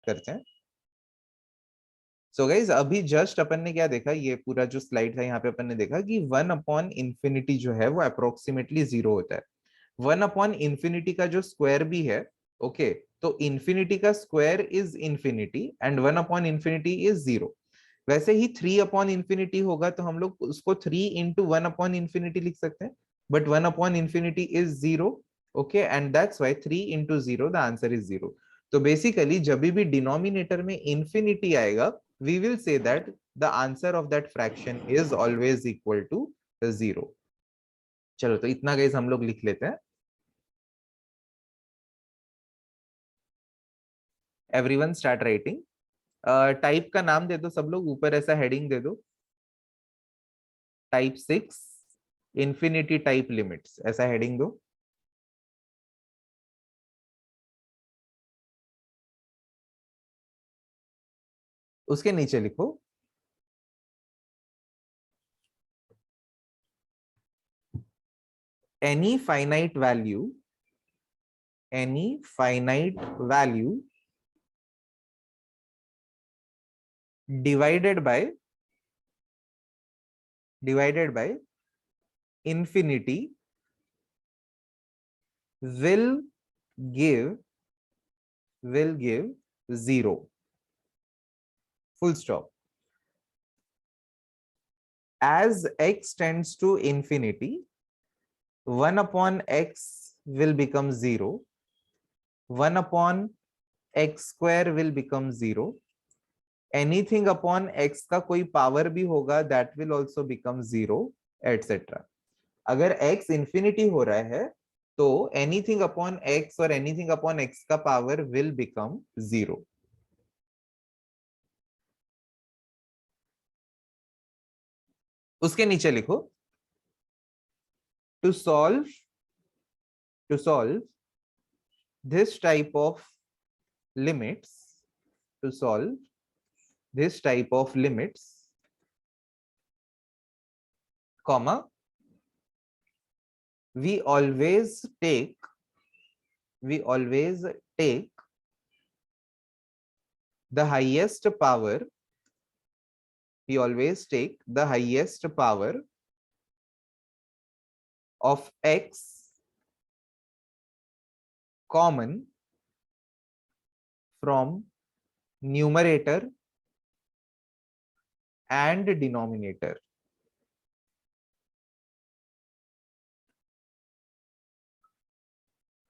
करते हैं। So guys अभी जस्ट अपन ने क्या देखा, ये पूरा जो स्लाइड था यहाँ पे अपन ने देखा कि 1/∞ जो है वो अप्रोक्सीमेटली 0 होता है। 1/∞ का जो स्क्वायर भी है, ओके, तो इंफिनिटी का square is infinity and 1/∞ is 0। वैसे ही 3/∞ होगा तो हम लोग उसको 3 × 1/∞ लिख सकते हैं, but 1/∞ is 0, okay, and that's why 3 × 0 the answer is 0। तो बेसिकली जब भी डिनोमिनेटर में इंफिनिटी आएगा, we will say that the answer of that fraction is always equal to 0। चलो तो इतना गाइस हम लोग लिख लेते हैं। Everyone start writing. टाइप का नाम दे दो सब लोग, ऊपर ऐसा हेडिंग दे दो, टाइप 6 इंफिनिटी टाइप लिमिट्स, ऐसा हेडिंग दो। उसके नीचे लिखो any finite value divided by infinity will give 0, full stop। as x tends to infinity, 1/x will become 0, 1/x² will become 0, anything upon x का कोई पावर भी होगा that will also become 0, etc। अगर x infinity हो रहा है तो anything upon x और anything upon x का पावर will become 0। उसके नीचे लिखो to solve this type of limits, comma, we always take the highest power of x common from numerator and denominator।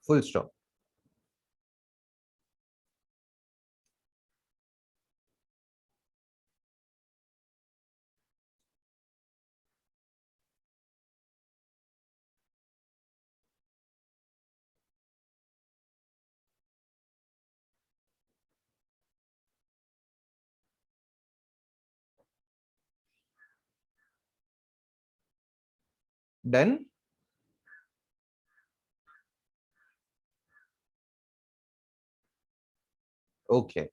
full stop। Done. Okay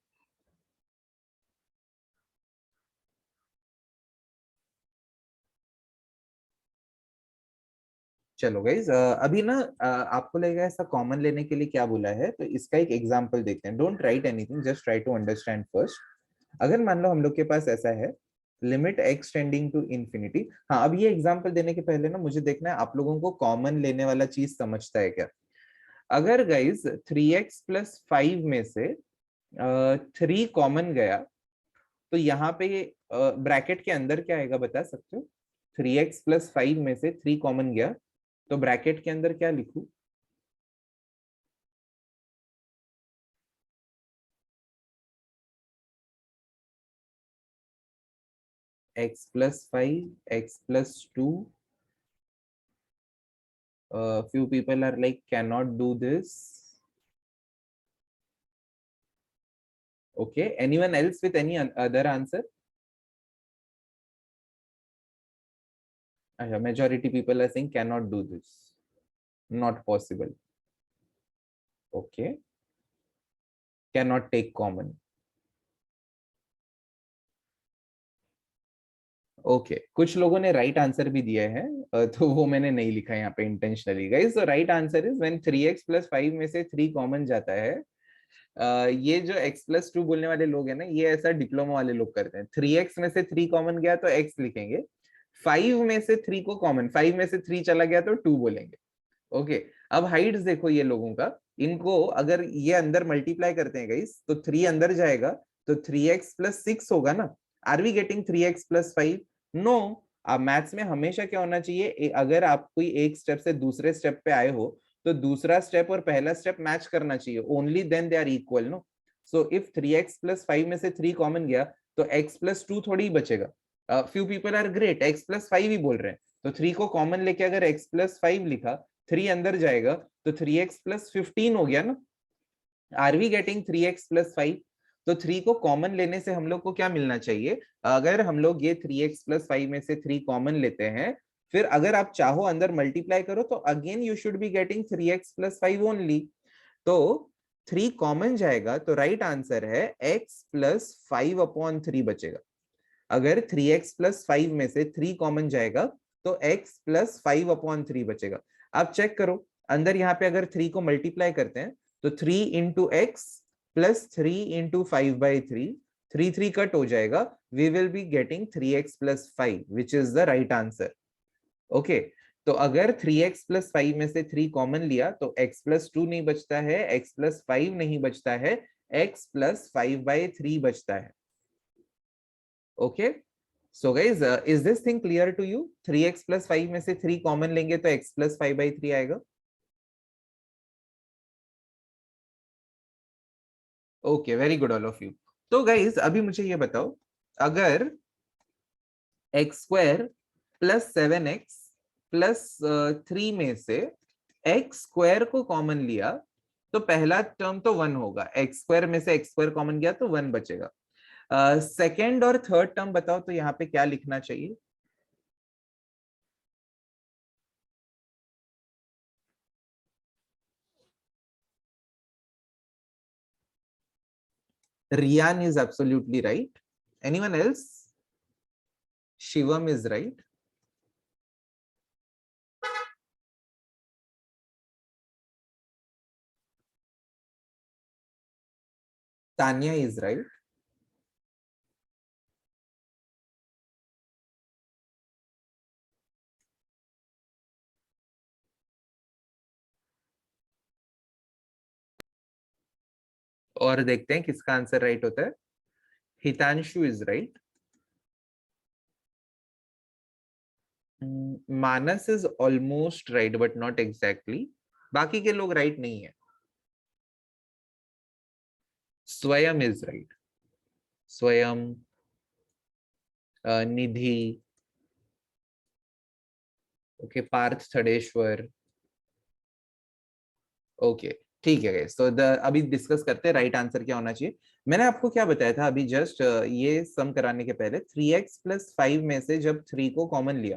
चलो guys अभी ना आपको लगेगा ऐसा कॉमन लेने के लिए क्या बोला है, तो इसका एक एग्जांपल देखते हैं। Don't write anything, just try to understand first. अगर मान लो हम लोग के पास ऐसा है limit x tending to infinity. हाँ, अब ये एग्जांपल देने के पहले ना मुझे देखना है आप लोगों को कॉमन लेने वाला चीज समझता है क्या। अगर गाइज 3x+5 में से 3 कॉमन गया तो यहाँ पे ब्रैकेट के अंदर क्या आएगा बता सकते हो? 3x+5 में से 3 कॉमन गया तो ब्रैकेट के अंदर क्या लिखूं? x+5, x+2। few people are like cannot do this। okay, anyone else with any other answer? Majority people are saying cannot do this, not possible। okay, cannot take common। Okay कुछ लोगों ने right answer भी दिया है, तो वो मैंने नहीं लिखा यहाँ पे इंटेंशनली। गाइस, तो right answer is when 3x+5 में से 3 कॉमन जाता है ये जो x+2 बोलने वाले लोग हैं ना, ये ऐसा डिप्लोमा वाले लोग करते हैं। 3x में से 3 कॉमन गया तो x लिखेंगे, 5 में से 3 को कॉमन, 5 में से 3 चला गया तो 2 बोलेंगे। ओके, अब हाइट्स देखो ये लोगों का, इनको अगर ये अंदर मल्टीप्लाई करते हैं गाइस, तो 3 अंदर जाएगा तो 3x+6 होगा ना। Are we getting 3x+5? No. अब मैथ्स में हमेशा क्या होना चाहिए, अगर आप कोई एक स्टेप से दूसरे स्टेप पे आए हो तो दूसरा स्टेप और पहला स्टेप मैच करना चाहिए, only then they are equal, no. So if 3x+5 में से 3 कॉमन गया तो x+2 थोड़ी ही बचेगा। Few people are great, x+5 ही बोल रहे हैं, तो 3 को कॉमन लेके अगर x+5 लिखा, 3 अंदर जाएगा तो 3x+15 हो गया ना। Are we getting 3x+5? तो 3 को कॉमन लेने से हम लोग को क्या मिलना चाहिए, अगर हम लोग ये 3x+5 में से 3 कॉमन लेते हैं, फिर अगर आप चाहो अंदर मल्टीप्लाई करो तो again you should be getting 3x+5 only. तो 3 कॉमन जाएगा तो राइट आंसर है x+5/3 बचेगा। अगर 3x+5 में से 3 कॉमन जाएगा तो x+5/3 बचेगा। आप चेक करो अंदर यहाँ पे अगर 3 को मल्टीप्लाई करते हैं तो 3 into x plus 3 into 5/3, 3 cut हो जाएगा, we will be getting 3x+5 which is the right answer. Okay, तो अगर 3x+5 में से 3 कॉमन लिया तो x+2 नहीं बचता है, x+5 नहीं बचता है, x+5/3 बचता है। Okay, so guys is this thing clear to you? 3x+5 में से 3 कॉमन लेंगे तो x+5/3 आएगा। Okay, very good all of you. तो गाइज अभी मुझे ये बताओ, अगर x² + 7x + 3 में से x² को कॉमन लिया तो पहला टर्म तो 1 होगा, x² में से x² कॉमन गया तो 1 बचेगा। सेकेंड और थर्ड टर्म बताओ तो यहाँ पे क्या लिखना चाहिए? Rian is absolutely right. Anyone else? Shivam is right. Tanya is right. और देखते हैं किसका आंसर राइट होता है। Hitanshu is right. Manas is almost right but not exactly. बाकी के लोग राइट नहीं है। स्वयं इज राइट। स्वयं, निधि, ओके, पार्थ थड़ेश्वर। ओके, ठीक है गाइस, तो अभी डिस्कस करते हैं राइट आंसर क्या होना चाहिए। मैंने आपको क्या बताया था अभी जस्ट ये सम कराने के पहले, 3x+5 में से जब 3 को कॉमन लिया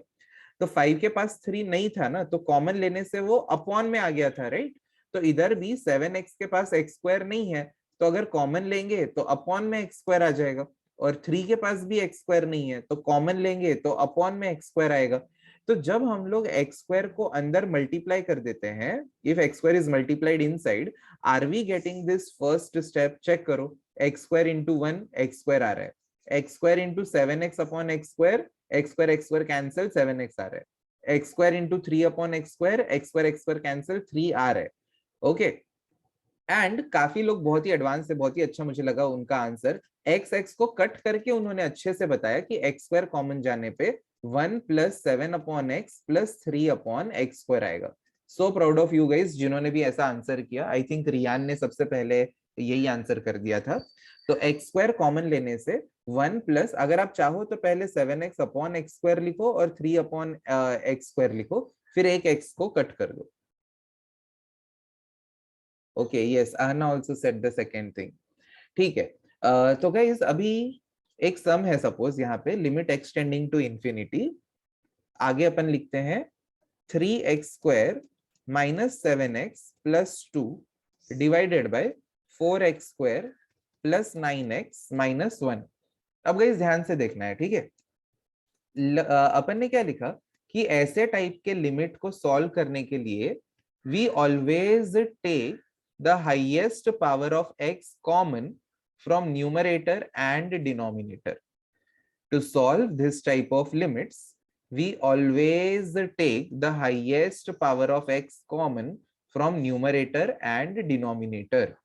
तो 5 के पास 3 नहीं था ना, तो कॉमन लेने से वो अपॉन में आ गया था, राइट। तो इधर भी 7x के पास x² नहीं है, तो अगर कॉमन लेंगे तो अपॉन में x² आ जाएगा, और 3 के पास भी x² नहीं है तो कॉमन लेंगे तो अपॉन में x² आएगा। तो जब हम लोग x² को अंदर मल्टीप्लाई कर देते हैं, if x² is multiplied inside, are we getting this first step? Check करो, x² इंटू 1 x² आ रहा है, x² into 7x/x², x² cancel, 7x आ रहा है, x² into 3/x², x² cancel, 3 आ रहा है। ओके, एंड काफी लोग बहुत ही एडवांस है, बहुत ही अच्छा मुझे लगा उनका आंसर। x को कट करके उन्होंने अच्छे से बताया कि x² कॉमन जाने पे 1 + 7/x + 3/x² आएगा। So proud of you guys जिन्होंने भी ऐसा आंसर किया। आई थिंक रियान ने सबसे पहले यही आंसर कर दिया था। तो x² कॉमन लेने से 1 प्लस, अगर आप चाहो तो पहले 7x/x² लिखो और 3/x² लिखो, फिर एक x को कट कर दो। Okay, yes, Aahna also said the second thing. ठीक है, तो गाइस अभी एक सम है, सपोज यहाँ पे लिमिट एक्सटेंडिंग टू इंफिनिटी। आगे अपन लिखते हैं 3x² - 7x + 2 divided by 4x² + 9x - 1। अब गाइस ध्यान से देखना है, ठीक है। अपन ने क्या लिखा कि ऐसे टाइप के लिमिट को सॉल्व करने के लिए we always take the highest power of x common from numerator and denominator. To solve this type of limits, we always take the highest power of x common from numerator and denominator.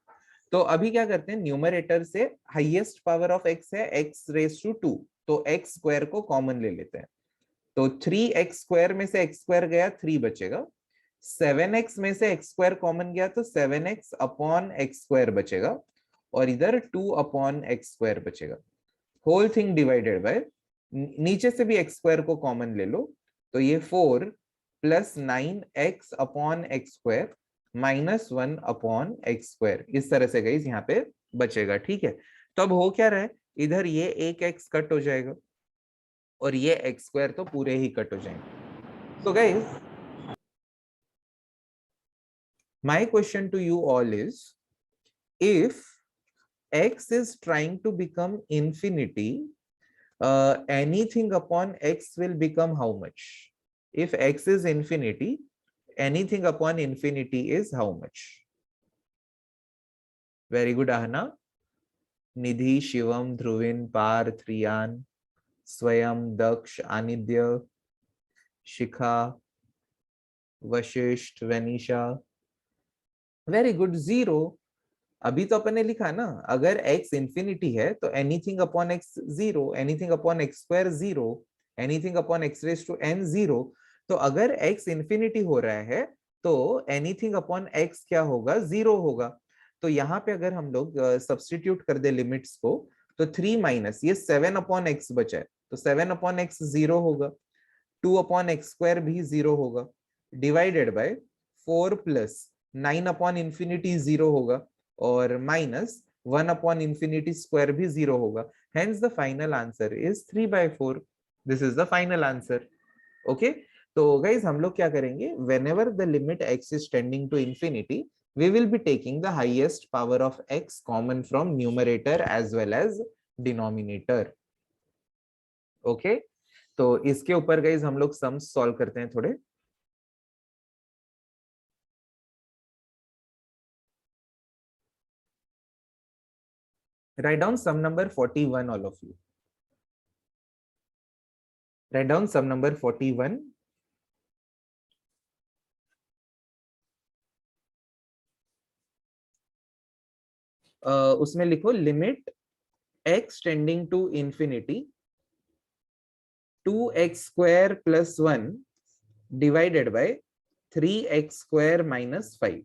तो अभी क्या करते हैं, numerator से highest power of x है x raise to 2, तो x square को common ले लेते हैं। तो 3x स्क्वायर में से x स्क्वायर गया 3 बचेगा, 7x में से x स्क्वायर कॉमन गया तो 7x अपॉन x स्क्वायर बचेगा, और इधर 2 अपॉन x स्क्वायर बचेगा। होल थिंग डिवाइडेड बाय, नीचे से भी x स्क्वायर को कॉमन ले लो, तो ये 4 plus 9x upon x square minus 1 upon x square, इस तरह से गाइस यहाँ पे बचेगा। ठीक है, तो अब हो क्या रहा है, इधर ये एक x कट हो जाएगा और ये एक्स स्क्वायर तो पूरे ही कट हो जाएंगे। तो guys my question to you all is, if x is trying to become infinity, anything upon x will become how much? If x is infinity, anything upon infinity is how much? Very good, Ahna, Nidhi, Shivam, Dhruvin, Parth, Riyan, Swayam, Daksh, Anidya, Shikha, Vashisht, Vanisha, very good, zero. अभी तो अपन ने लिखा ना, अगर x infinity है तो anything upon x zero, anything upon x square zero, anything upon x raise to n zero. तो अगर x इंफिनिटी हो रहा है तो एनीथिंग अपॉन x क्या होगा, जीरो होगा। तो यहाँ पे अगर हम लोग सब्स्टिट्यूट कर दे लिमिट्स को, तो 3 माइनस ये 7 अपॉन एक्स बचा है, तो 7 अपॉन एक्स जीरो होगा, 2 अपॉन एक्स स्क्वायर भी जीरो होगा, divided by 4 plus 9 upon infinity zero होगा, और माइनस 1 अपॉन इंफिनिटी स्क्वायर भी जीरो होगा। Hence the final answer is 3/4। This is the final answer. Okay, तो गाइज हम लोग क्या करेंगे, whenever the limit x is tending to infinity, we will be taking the highest power of x common from numerator as well as denominator. Okay, तो इसके ऊपर guys हम लोग सम्स सॉल्व करते हैं थोड़े। Write down sum number 41, all of you. Write down sum number 41. उसमें लिखो limit x tending to infinity 2x square plus 1 divided by 3x square minus 5.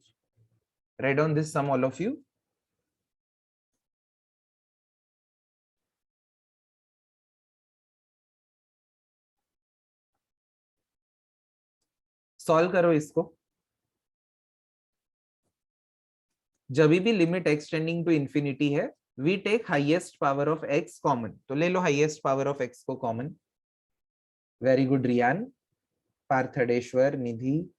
Write down this sum, all of you. Solve करो इसको। जब भी limit x tending to infinity है, we take highest power of x common, तो ले लो highest power of x को common. Very good Riyan, Parthdeshwar, Nidhi,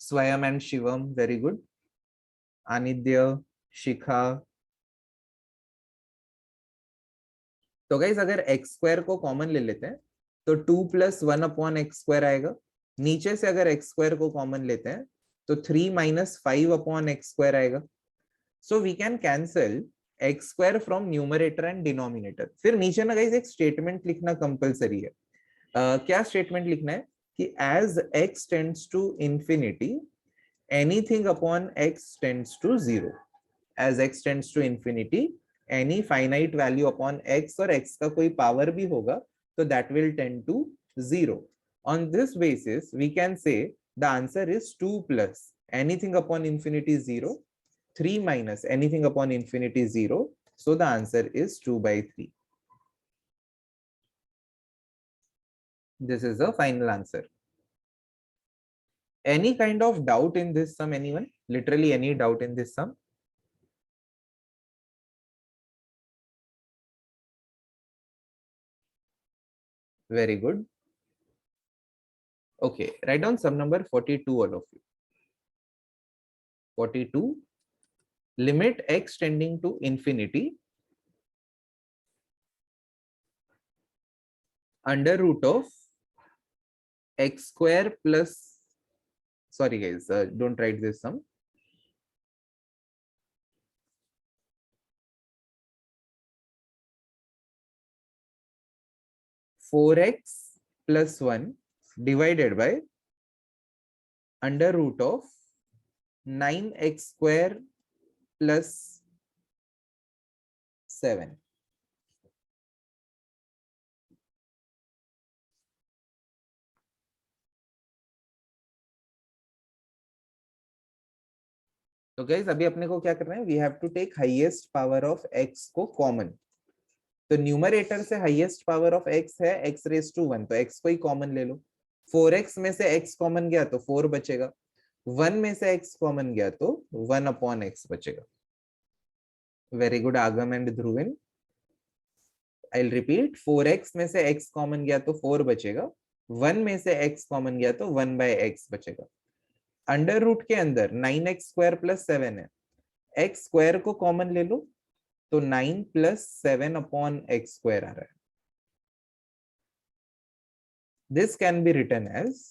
Swayam and Shivam, very good, Anidya, Shikha. तो गाइस अगर एक्स स्क्वायर को कॉमन ले लेते हैं तो 2 प्लस 1 अपॉन एक्स स्क्वायर आएगा, नीचे से अगर एक्स स्क्वायर को कॉमन लेते हैं तो 3 माइनस 5 अपॉन एक्स स्क्वायर आएगा। So we can cancel x square from numerator and denominator. फिर नीचे ना गाइस एक स्टेटमेंट लिखना कंपलसरी है। क्या स्टेटमेंट लिखना है कि as x tends to infinity anything upon x tends to zero. As x tends to infinity any finite value upon x, और x का कोई पावर भी होगा तो that will tend to zero. On this basis we can say the answer is 2 plus anything upon infinity zero, 3 minus anything upon infinity zero, so the answer is 2/3. This is the final answer. Any kind of doubt in this sum, anyone? Literally any doubt in this sum? Very good. Okay, write down sum number 42, all of you. 42, limit x tending to infinity under root of x square plus, sorry guys, don't write this sum, 4x plus 1 divided by under root of 9x square plus 7. तो guys अभी अपने को क्या करना है, we have to take highest power of x को common. तो numerator से हाईएस्ट पावर ऑफ x है x रेज टू 1, तो x को ही कॉमन ले लो। 4x में से x कॉमन गया तो 4 बचेगा, 1 में से x कॉमन गया तो 1 अपॉन x बचेगा। वेरी गुड आगम and Dhruvin. I will repeat, 4x में से x कॉमन गया तो 4 बचेगा, 1 में से x कॉमन गया तो 1 बाय x बचेगा। अंडर रूट के अंदर 9x स्क्वायर प्लस 7 है, x स्क्वायर को कॉमन ले लो तो 9 प्लस 7 अपॉन x स्क्वायर आ रहा है। This can be written as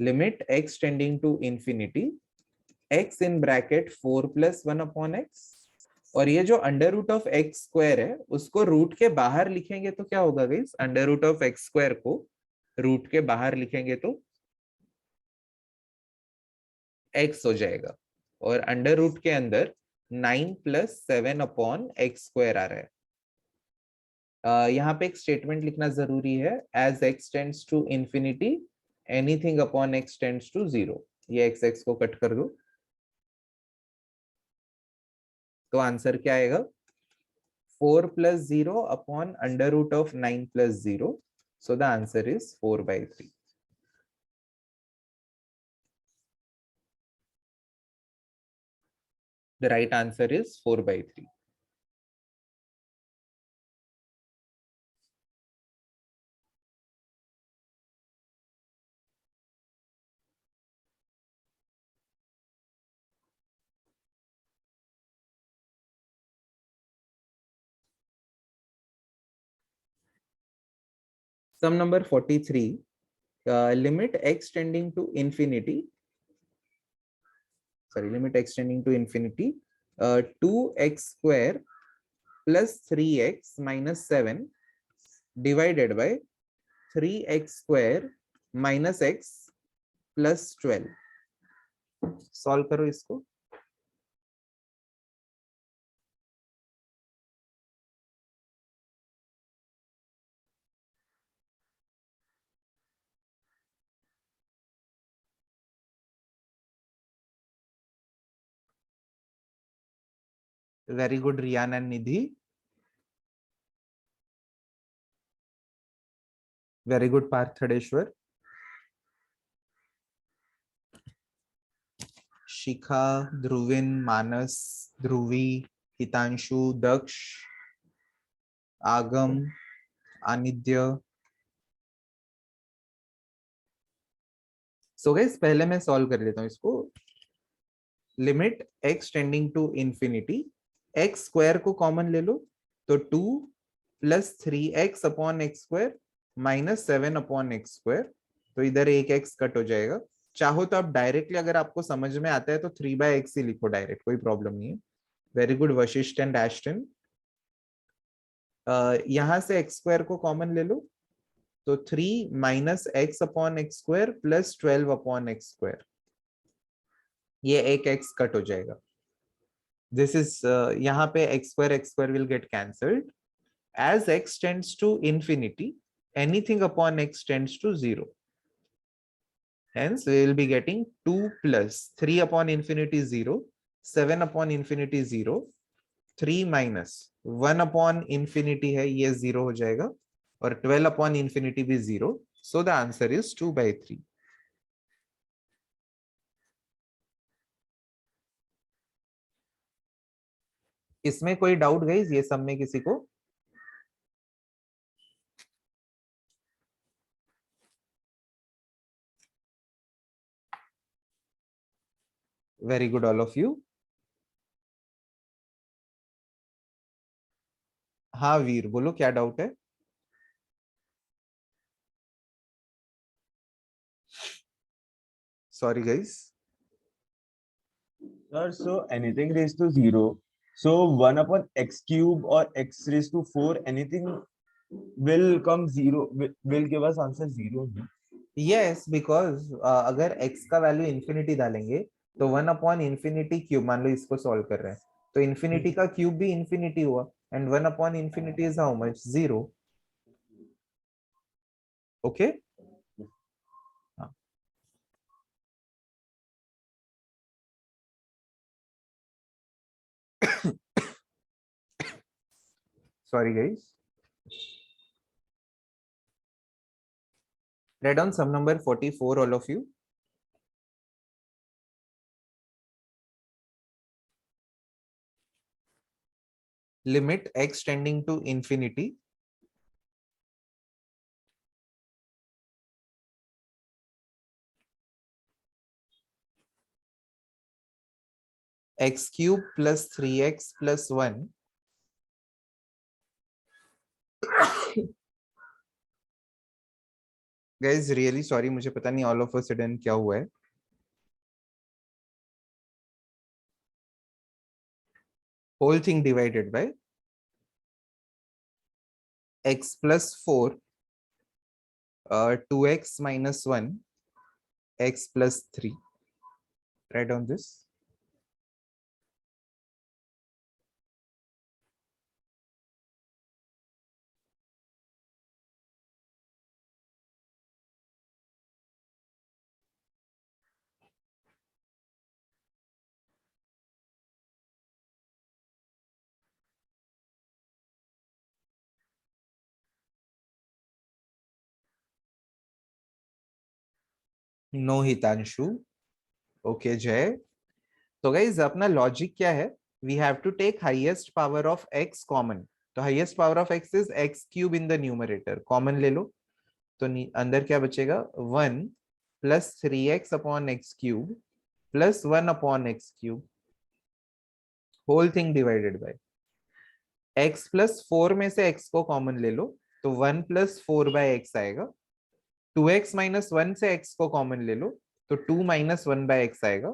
limit x tending to infinity x in bracket 4 plus 1 upon x, और ये जो under root of x square है उसको रूट के बाहर लिखेंगे तो क्या होगा guys, under root of x square को रूट के बाहर लिखेंगे तो x हो जाएगा, और अंडर रूट के अंदर 9 प्लस 7 अपॉन एक्स स्क्वायर आ रहा है। यहाँ पे एक स्टेटमेंट लिखना जरूरी है, as x tends to infinity anything upon x tends to 0। ये x को कट कर दो तो आंसर क्या आएगा, 4 plus 0 upon under root of 9 plus 0. So the answer is 4 by 3. The right answer is 4 by 3. Sum number 43, limit x tending to infinity, limit x tending to infinity, 2x square plus 3x minus 7 divided by 3x square minus x plus 12. Solve करो इसको। Very good, Riyan and Nidhi. Very good, Parth Thadeshwar. शिखा, ध्रुविन, मानस, ध्रुवी, हितांशु, दक्ष, आगम, आनिद्य। So guys पहले मैं solve कर लेता हूं इसको। Limit x tending to infinity, x square को कॉमन ले लो तो 2 plus 3x upon x square minus 7 upon x square, तो इधर एक x कट हो जाएगा। चाहो तो आप डायरेक्टली, अगर आपको समझ में आता है तो 3/x ही लिखो डायरेक्ट, कोई प्रॉब्लम नहीं है। Very good Vashishtha and Aston. यहां से एक्स स्क्वायर को कॉमन ले लो तो 3 minus x upon x square plus 12 upon x square, ये एक x कट हो जाएगा। दिस इज यहाँ पे x square will get cancelled. As x tends to infinity, anything upon x tends to 0. Hence, we will be getting 2 plus 3 upon infinity 0, 7 upon infinity 0, 3 minus 1 upon infinity है, ये 0 हो जाएगा, और 12 upon infinity भी 0. So the answer is 2 by 3. इसमें कोई doubt guys, ये सब में किसी को? Very good all of you. हाँ वीर बोलो, क्या डाउट है? Sorry guys. Sir, so anything raised to 0. So 1 upon x cube or x raised to 4, anything will come 0, will give us answer 0. Yes, because अगर x का value infinity डालेंगे तो 1/इंफिनिटी cube, मान लो इसको सॉल्व कर रहे हैं तो इंफिनिटी का क्यूब भी इंफिनिटी हुआ, एंड 1/इंफिनिटी is how much, 0. Okay. Sorry guys. Write down sum number 44, all of you. Limit x tending to infinity x cube plus 3x plus 1 guys really sorry, मुझे पता नहीं all of a sudden क्या हुआ है. Whole thing divided by x plus 4 2x minus 1 x plus 3. Write down this. No Hitanshu. Okay Jay. तो guys अपना logic क्या है, we have to take highest power of x common. तो highest power of x is x cube in the numerator, common ले लो. तो अंदर क्या बचेगा, 1 plus 3x upon x cube plus 1 upon x cube, whole thing divided by x plus 4 में से x को कॉमन ले लो तो 1 प्लस 4 बाय एक्स आएगा. 2x माइनस 1 से x को कॉमन ले लो तो 2 माइनस 1 बाय एक्स आएगा.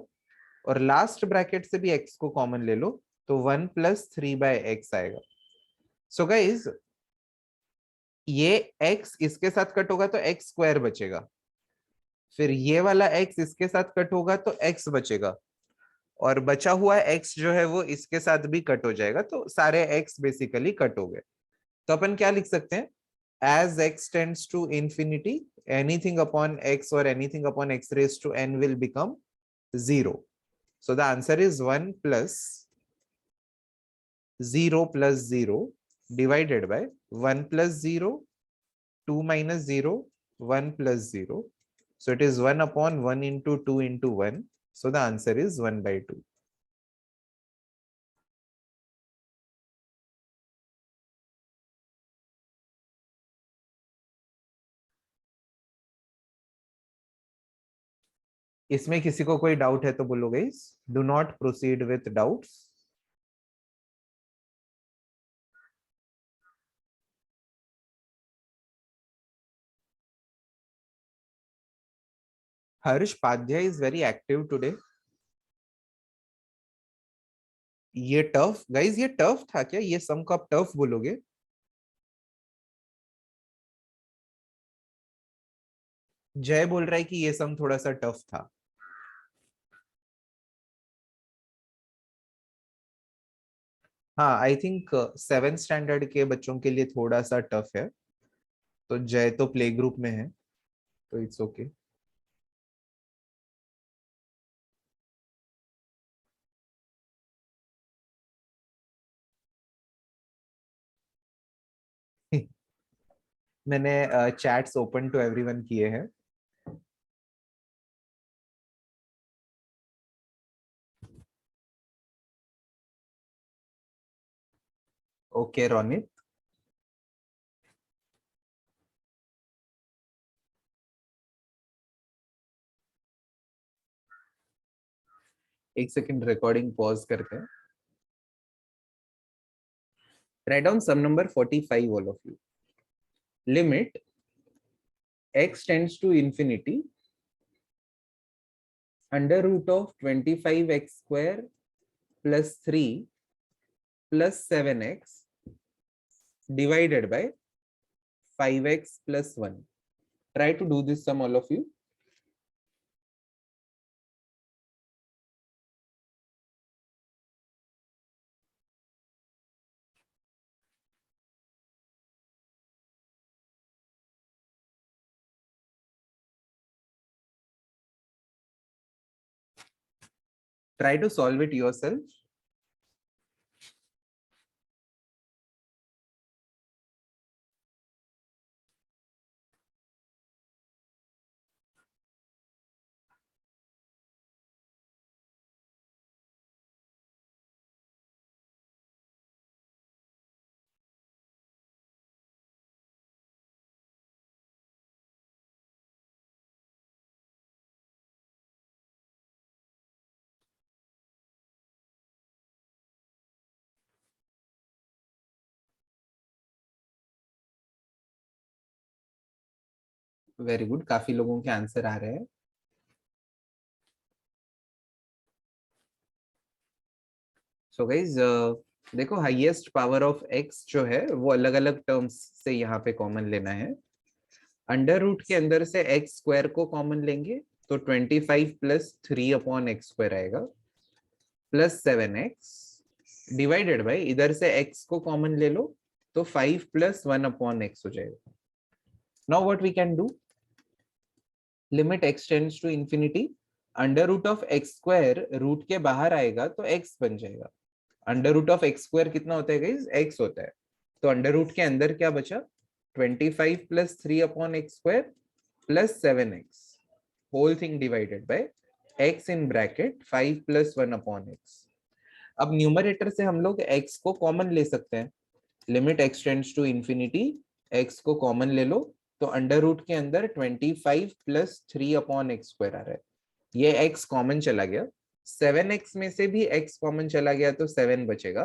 और लास्ट ब्रैकेट से भी x को कॉमन ले लो तो 1 प्लस 3 बाय एक्स आएगा. सो गाइज ये x इसके साथ कट होगा तो x स्क्वायर बचेगा, फिर ये वाला x इसके साथ कट होगा तो x बचेगा, और बचा हुआ x जो है वो इसके साथ भी कट हो जाएगा, तो सारे x बेसिकली कट हो गए. तो अपन क्या लिख सकते हैं, as x tends to infinity anything upon x or anything upon x raised to n will become 0. So the answer is 1 plus 0 plus 0 divided by 1 plus 0, 2 minus 0, 1 plus 0. So it is 1 upon 1 into 2 into 1. So the answer is 1 by 2. इसमें किसी को कोई doubt है तो बोलो guys, do not proceed with doubts. Harsh पाध्याय is very active today. ये tough guys, ये tough था क्या, ये सम को आप टफ बोलोगे? जय बोल रहा है कि ये सम थोड़ा सा टफ था. हाँ आई थिंक 7th स्टैंडर्ड के बच्चों के लिए थोड़ा सा टफ है. तो जय तो प्ले ग्रुप में है तो इट्स ओके. मैंने चैट्स ओपन टू एवरीवन किए हैं. ओके रोनित. एक सेकंड रिकॉर्डिंग पॉज करते हैं. Write down some number 45 all of you. Limit x tends to infinity under root of 25x² plus 3 plus 7x divided by 5x plus 1. Try to do this sum, all of you. Try to solve it yourself. Very good, काफी लोगों के answer आ रहे हैं. So guys देखो, highest power of x जो है वो अलग अलग टर्म्स से यहाँ पे कॉमन लेना है. अंडर रूट के अंदर से x स्क्वायर को कॉमन लेंगे तो 25 प्लस 3 अपॉन एक्स स्क्वायर आएगा प्लस 7x डिवाइडेड बाई इधर से x को कॉमन ले लो तो 5 प्लस 1 अपॉन एक्स हो जाएगा. Now what we can do, limit x tends to infinity. Under root of x square root के बाहर आएगा तो x बन जाएगा. Under root of x square कितना होता है गाइस, x होता है. तो अंडर रूट के अंदर क्या बचा, 25 plus 3 upon x square plus 7x whole thing divided by x in bracket 5 plus 1 upon x. अब न्यूमरेटर से हम लोग x को कॉमन ले सकते हैं. Limit x tends to infinity, x को कॉमन ले लो तो अंडर रूट के अंदर 25 प्लस 3 अपॉन एक्स स्क्वायर आ रहा है. ये x कॉमन चला गया, 7x में से भी x कॉमन चला गया तो 7 बचेगा.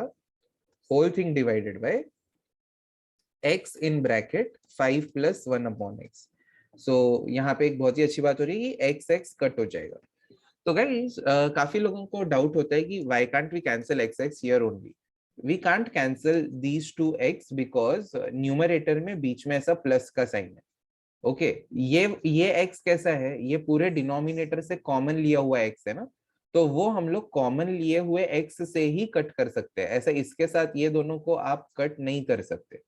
Whole thing divided by x in bracket 5 plus 1 upon x. So यहाँ पे एक बहुत ही अच्छी बात हो रही है कि x कट हो जाएगा. तो गाइस काफी लोगों को डाउट होता है कि why can't we cancel x here only. We can't cancel these two x because numerator में बीच में ऐसा प्लस का साइन है. ओके ये x कैसा है, ये पूरे डिनोमिनेटर से कॉमन लिया हुआ x है ना, तो वो हम लोग कॉमन लिए हुए x से ही कट कर सकते हैं. ऐसा इसके साथ ये दोनों को आप कट नहीं कर सकते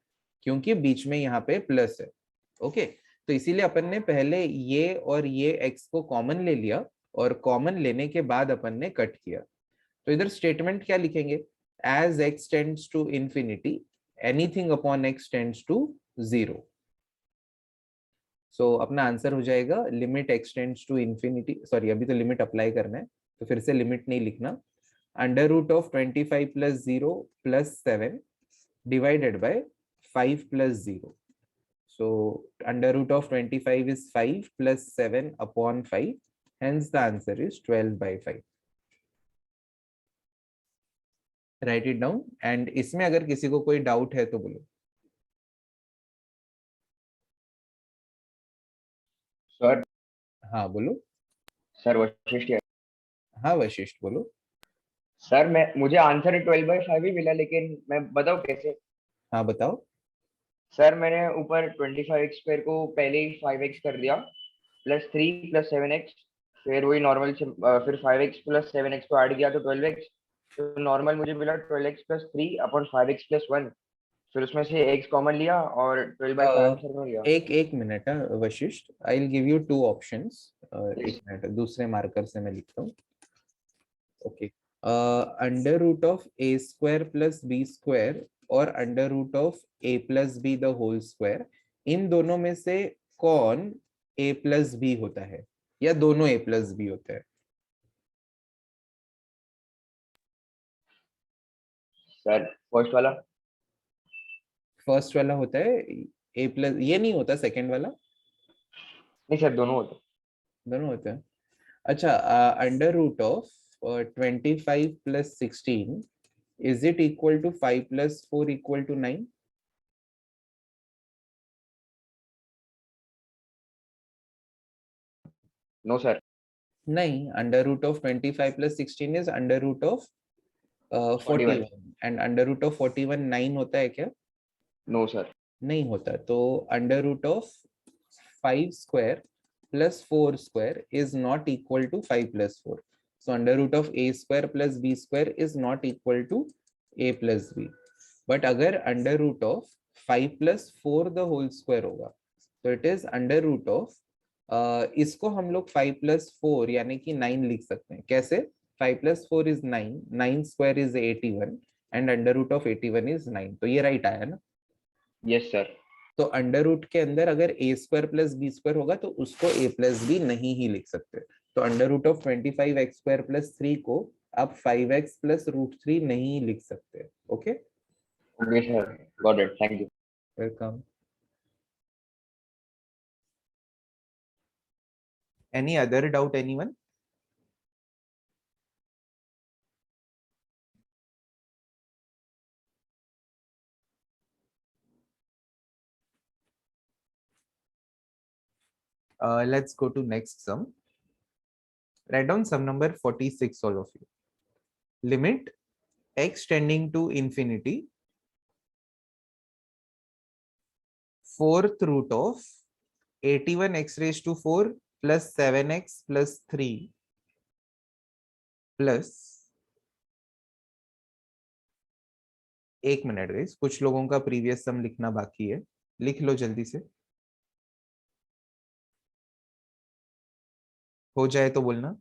क्योंकि बीच में यहाँ पे प्लस है. ओके तो इसीलिए अपन ने पहले ये और ये x को कॉमन ले लिया और कॉमन लेने के बाद अपन ने कट किया. तो इधर स्टेटमेंट क्या लिखेंगे, as x tends to infinity anything upon x tends to 0. So अपना आंसर हो जाएगा limit x tends to infinity, sorry अभी तो लिमिट अप्लाई करना है तो फिर से लिमिट नहीं लिखना. Under root of 25 plus 0 plus 7 divided by 5 plus 0. So under root of 25 is 5 plus 7 upon 5, hence the answer is 12/5. Write it down. And इसमें अगर किसी को कोई डाउट है तो बोलो. सर हाँ बोलो. सर वशिष्ठ है। हाँ वशिष्ठ बोलो. सर मैं मुझे आंसर 12/5 ही मिला, लेकिन मैं बताऊं कैसे? हाँ बताओ. सर मैंने ऊपर 25x स्क्वायर को पहले ही 5x कर दिया, प्लस 3 प्लस 7x, फिर वही नॉर्मल से फिर 5x प्लस 7x को ऐड किया तो 12x. तो नॉर्मल मुझे मिला 12x plus 3 upon 5x plus 1. फिर उसमें से x कॉमन लिया और 12/5 आंसर में लिया. एक minute Vashishth, I will give you two options. Yes. एक मिनट दूसरे मार्कर से मैं लिखता हूँ. Okay, under root of A square plus B square और under root of A plus B the whole square, इन दोनों में से कौन a प्लस बी होता है या दोनों a प्लस बी होते हैं? सर फर्स्ट वाला. फर्स्ट वाला होता है a प्लस, ये नहीं होता सेकंड वाला? नहीं सर, दोनों होते. दोनों होते हैं. अच्छा, under root of 25 plus 16 is it equal to 5 plus 4 equal to 9? No sir. नहीं, under root of 25 plus 16 is under root of 41 and under root of 41 9 होता है क्या? No sir. नहीं होता। तो under root of 5 square plus 4 square is not equal to 5 plus 4. So under root of a square plus b square is not equal to a plus b. But अगर under root of 5 plus 4 the whole square होगा तो it is under root of इसको हम लोग 5 plus 4 यानी कि 9 लिख सकते हैं। कैसे? 5 plus 4 is 9, 9 square is 81 and under root of 81 is 9. तो ये राइट आया ना? Yes sir. तो अंडर रूट के अंदर अगर ए स्क्वायर प्लस बी स्क्वायर होगा तो उसको ए प्लस बी नहीं ही लिख सकते। तो under root of 25 x square plus 3 को आप 5x प्लस रूट 3 नहीं लिख सकते। Okay okay sir, got it, thank you. Welcome. Any other doubt anyone? Let's go to next sum. Write down sum number 46, all of you. Limit x tending to infinity, fourth root of 81x raised to 4 plus 7x plus 3 plus, एक minute guys, कुछ लोगों का previous सम लिखना बाकी है, लिख लो जल्दी से, हो जाए तो बोलना।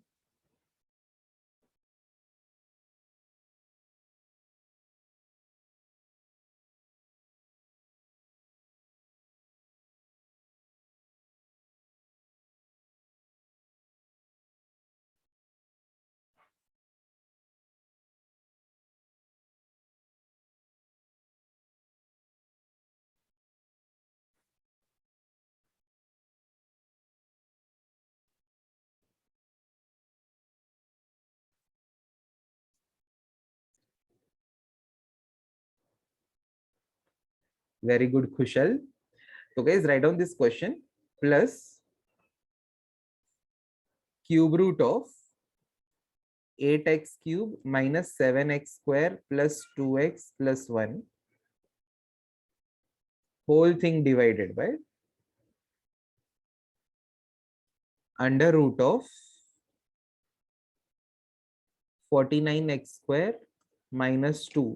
Very good, Kushal. So guys, write down this question. Plus cube root of 8x cube minus 7x square plus 2x plus 1 whole thing divided by under root of 49x square minus 2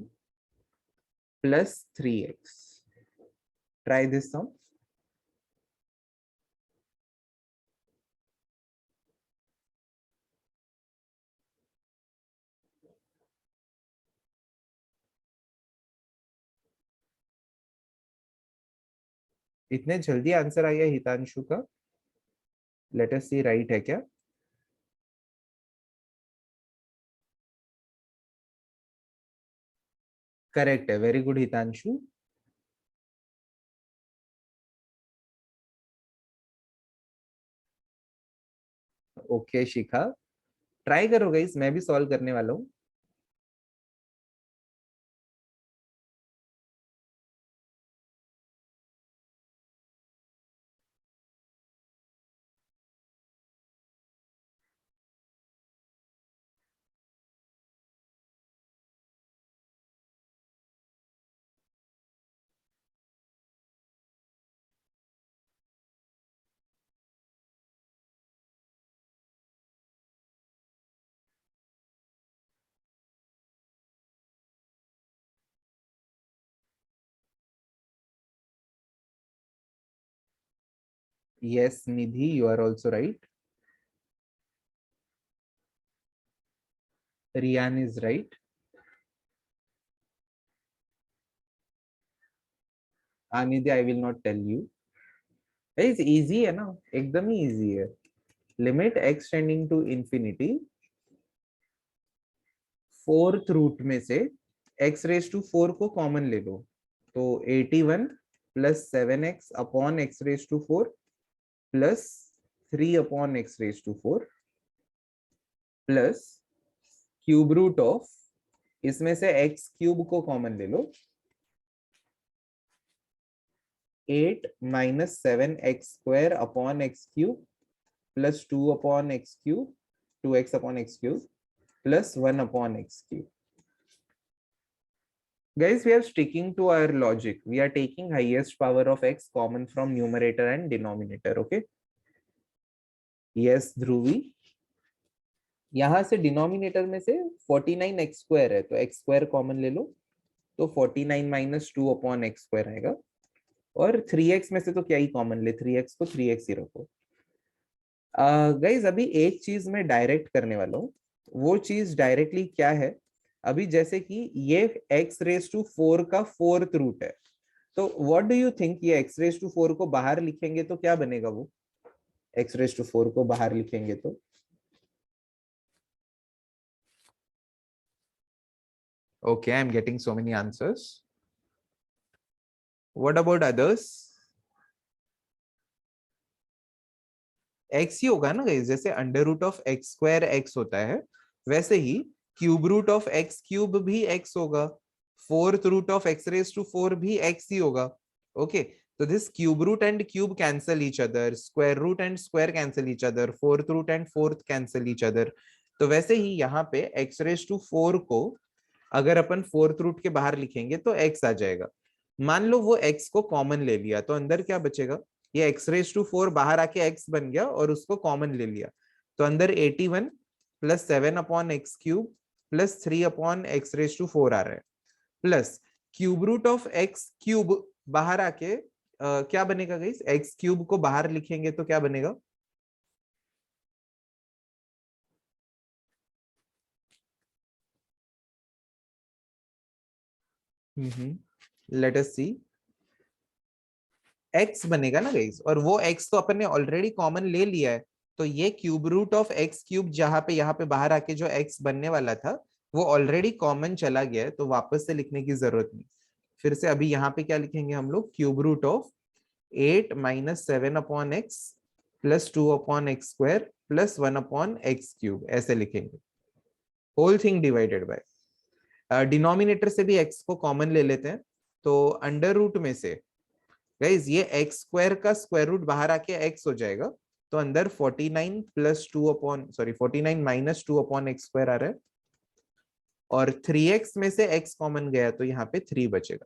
plus 3x. Try this sum. इतने जल्दी answer आ गया हितांशु का? Let us सी, right है क्या? Correct है, very good Hitanshu. Okay शिखा, try करो guys, मैं भी सॉल्व करने वाला हूँ। Yes, Nidhi, you are also right. Rian is right. Nidhi, I will not tell you. It's easy है ना, एकदम ही easy है। Limit x tending to infinity, fourth root में से x रेज टू 4 को कॉमन ले लो, तो 81 plus 7x upon x raise to 4 plus 3 upon x raise to 4 plus cube root of, इसमें से x क्यूब को कॉमन ले लो, 8 minus 7x square upon x cube plus 2 upon x cube 2x upon x cube plus 1 upon x cube. Guys, we are sticking to our logic. We are taking highest power of x common from numerator and denominator. Okay. Yes, ध्रुवी. यहाँ से denominator में से 49x square है तो x square common ले लो तो 49 minus 2 upon x square आएगा और 3x में से तो क्या ही कॉमन ले 3x को 3x ही रखो. गाइज अभी एक चीज मैं डायरेक्ट करने वाला हूँ. वो चीज डायरेक्टली क्या है, अभी जैसे कि ये x रेज टू 4 का 4th रूट है तो व्हाट डू यू थिंक ये x रेज टू 4 को बाहर लिखेंगे तो क्या बनेगा वो x रेज टू 4 को बाहर लिखेंगे तो okay, I'm getting so many answers. What about others? x ही होगा ना गाइस, जैसे under root of x square x होता है वैसे ही cube root of x cube भी x होगा, fourth root of x raise to 4 भी x ही होगा. ओके, तो this cube root and cube cancel each other, square root and square cancel each other, fourth root and fourth cancel each other. तो वैसे ही यहाँ पे x raise to 4 को अगर अपन फोर्थ रूट के बाहर लिखेंगे तो x आ जाएगा. मान लो वो x को कॉमन ले लिया तो अंदर क्या बचेगा, ये x रेज टू 4 बाहर आके x बन गया और उसको कॉमन ले लिया तो अंदर 81 plus 7 upon x cube plus 3 upon x raise to 4 आ रहा है plus cube root of x cube बाहर आके क्या बनेगा गाइस, एक्स क्यूब को बाहर लिखेंगे तो क्या बनेगा, लेट अस सी, x बनेगा ना गाइस और वो x तो अपन ने ऑलरेडी कॉमन ले लिया है तो ये cube root of x cube जहां पे यहाँ पे बाहर आके जो x बनने वाला था वो ऑलरेडी कॉमन चला गया है तो वापस से लिखने की जरूरत नहीं. फिर से अभी यहाँ पे क्या लिखेंगे हम लोग, cube root of 8 minus 7 upon x plus 2 upon x square plus 1 upon x cube ऐसे लिखेंगे. Whole thing divided by denominator से भी x को कॉमन ले लेते हैं तो अंडर रूट में से गाइस ये एक्स स्क्वायर का स्क्वायर रूट बाहर आके x हो जाएगा तो अंदर 49 plus 2 upon 49 minus 2 upon x square आ रहा है और 3x में से x कॉमन गया तो यहाँ पे 3 बचेगा.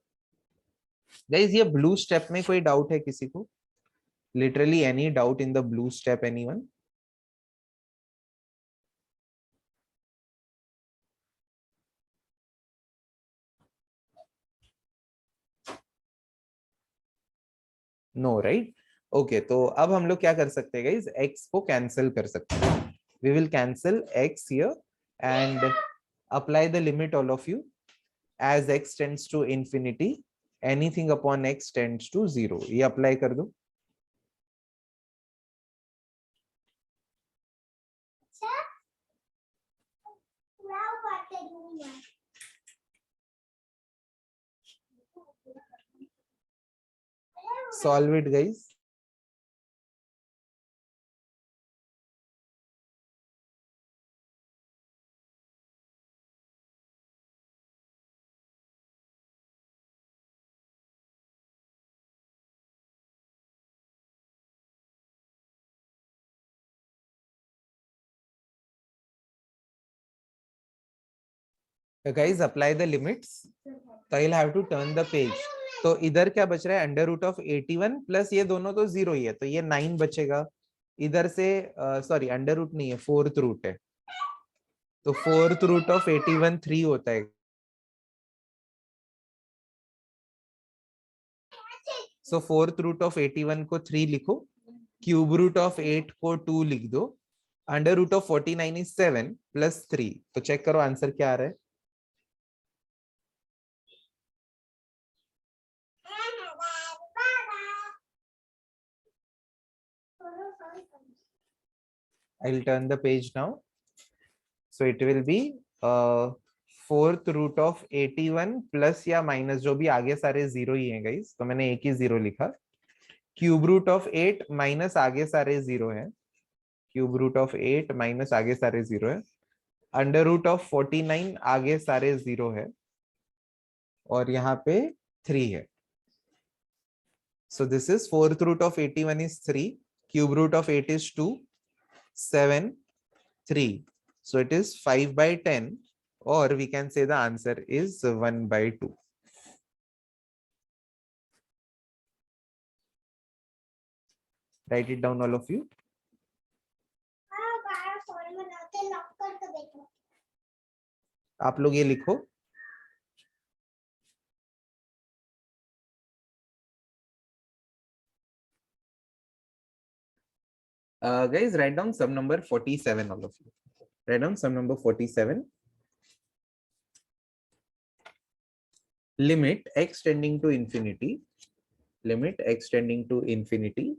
गाइस ये ब्लू स्टेप में कोई डाउट है किसी को, literally any doubt in the blue step, anyone? No right. Okay, तो अब हम लोग क्या कर सकते हैं गाइस, x को कैंसिल कर सकते हैं. We will cancel x here and apply the limit all of you as x tends to infinity anything upon x tends to 0. ये अप्लाई कर दो. Solve it guys. Guys, apply the limits. So you'll have to turn the page. तो इधर क्या बच रहा है, under root of 81 plus ये दोनों तो 0 ही है तो ये 9 बचेगा. इधर से सॉरी अंडर रूट नहीं है, फोर्थ रूट है तो फोर्थ रूट ऑफ 81 3 होता है. सो फोर्थ रूट ऑफ 81 को 3 लिखो, क्यूब रूट ऑफ 8 को 2 लिख दो, under root of 49 is 7 plus 3. तो चेक करो आंसर क्या आ रहा है. I'll turn the page now. So it will be fourth root of 81 plus या माइनस जो भी आगे सारे 0 ही हैं गाइस तो मैंने एक ही 0 लिखा. क्यूब रूट ऑफ 8 माइनस आगे सारे 0 है, क्यूब रूट ऑफ 8 माइनस आगे सारे 0 है, अंडर रूट ऑफ 49 आगे सारे 0 है और यहाँ पे 3 है. So this is fourth root of 81 is 3, cube root of 8 is 2, 7 3. So it is 5 by 10, or we can say the answer is 1 by 2. Write it down, all of you. आप लोग ये लिखो. Guys, write down sum number 47, all of you. Write down sum number 47. Limit x tending to infinity. Limit x tending to infinity.